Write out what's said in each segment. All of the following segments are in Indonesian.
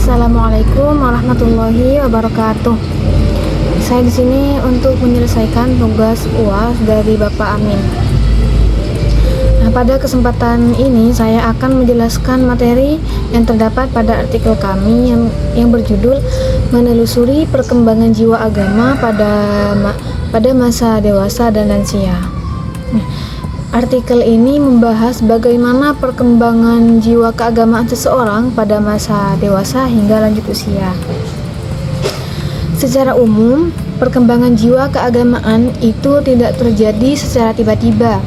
Assalamualaikum warahmatullahi wabarakatuh. Saya di sini untuk menyelesaikan tugas UAS dari Bapak Amin. Nah, pada kesempatan ini saya akan menjelaskan materi yang terdapat pada artikel kami yang berjudul Menelusuri Perkembangan Jiwa Agama pada masa dewasa dan lansia. Artikel ini membahas bagaimana perkembangan jiwa keagamaan seseorang pada masa dewasa hingga lanjut usia. Secara umum, perkembangan jiwa keagamaan itu tidak terjadi secara tiba-tiba,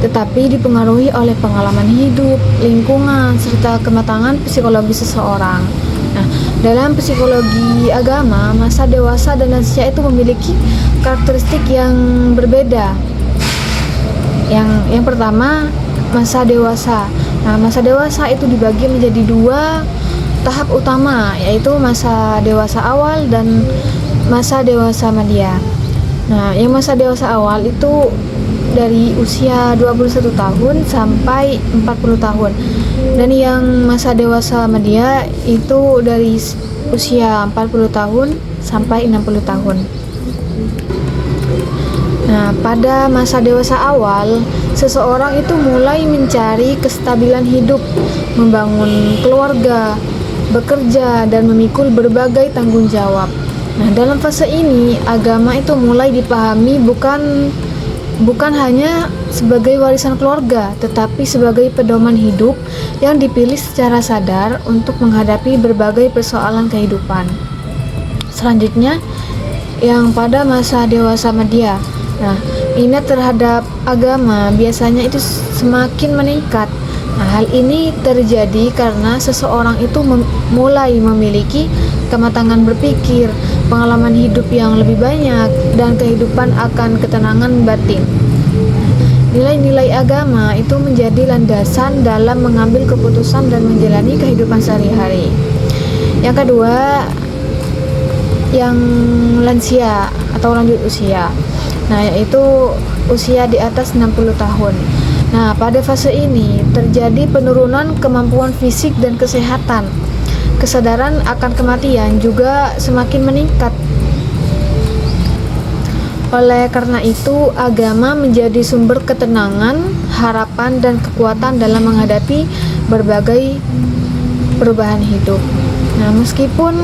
tetapi dipengaruhi oleh pengalaman hidup, lingkungan, serta kematangan psikologi seseorang. Nah, dalam psikologi agama, masa dewasa dan lansia itu memiliki karakteristik yang berbeda. Yang pertama, masa dewasa. Nah, masa dewasa itu dibagi menjadi dua tahap utama, yaitu masa dewasa awal dan masa dewasa madya. Nah, yang masa dewasa awal itu dari usia 21 tahun sampai 40 tahun. Dan yang masa dewasa madya itu dari usia 40 tahun sampai 60 tahun. Nah, pada masa dewasa awal, seseorang itu mulai mencari kestabilan hidup, membangun keluarga, bekerja, dan memikul berbagai tanggung jawab. Nah, dalam fase ini, agama itu mulai dipahami bukan hanya sebagai warisan keluarga, tetapi sebagai pedoman hidup yang dipilih secara sadar untuk menghadapi berbagai persoalan kehidupan. Selanjutnya, yang pada masa dewasa madya. Nah, minat terhadap agama biasanya itu semakin meningkat. Nah, hal ini terjadi karena seseorang itu mulai memiliki kematangan berpikir, pengalaman hidup yang lebih banyak, dan kehidupan akan ketenangan batin. Nilai-nilai agama itu menjadi landasan dalam mengambil keputusan dan menjalani kehidupan sehari-hari. Yang kedua, yang lansia atau lanjut usia. Nah, yaitu usia di atas 60 tahun. Nah, pada fase ini terjadi penurunan kemampuan fisik dan kesehatan. Kesadaran akan kematian juga semakin meningkat. Oleh karena itu, agama menjadi sumber ketenangan, harapan, dan kekuatan dalam menghadapi berbagai perubahan hidup. Nah, meskipun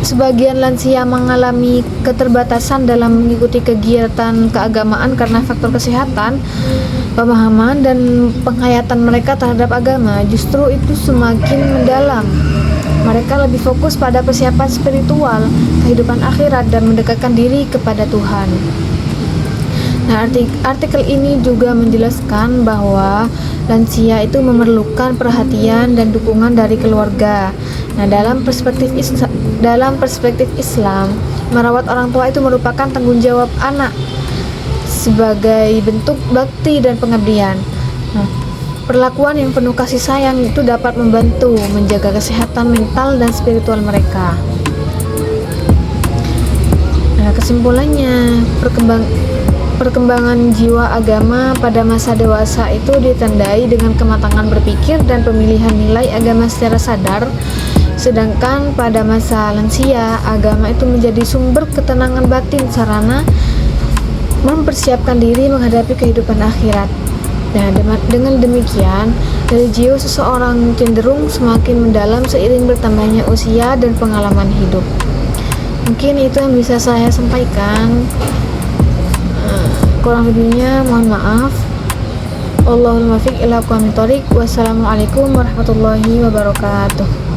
sebagian lansia mengalami keterbatasan dalam mengikuti kegiatan keagamaan karena faktor kesehatan, pemahaman dan penghayatan mereka terhadap agama justru itu semakin mendalam. Mereka lebih fokus pada persiapan spiritual, kehidupan akhirat, dan mendekatkan diri kepada Tuhan. Nah, artikel ini juga menjelaskan bahwa lansia itu memerlukan perhatian dan dukungan dari keluarga. Nah, dalam perspektif Islam, merawat orang tua itu merupakan tanggung jawab anak sebagai bentuk bakti dan pengabdian. Nah, perlakuan yang penuh kasih sayang itu dapat membantu menjaga kesehatan mental dan spiritual mereka. Nah, kesimpulannya, perkembangan jiwa agama pada masa dewasa itu ditandai dengan kematangan berpikir dan pemilihan nilai agama secara sadar. Sedangkan pada masa lansia, agama itu menjadi sumber ketenangan batin sarana mempersiapkan diri menghadapi kehidupan akhirat. Nah, dengan demikian, religius seseorang cenderung semakin mendalam seiring bertambahnya usia dan pengalaman hidup. Mungkin itu yang bisa saya sampaikan. Kurang lebihnya mohon maaf. Wallahul muwaffiq ila aqwamit thoriq. Wassalamualaikum warahmatullahi wabarakatuh.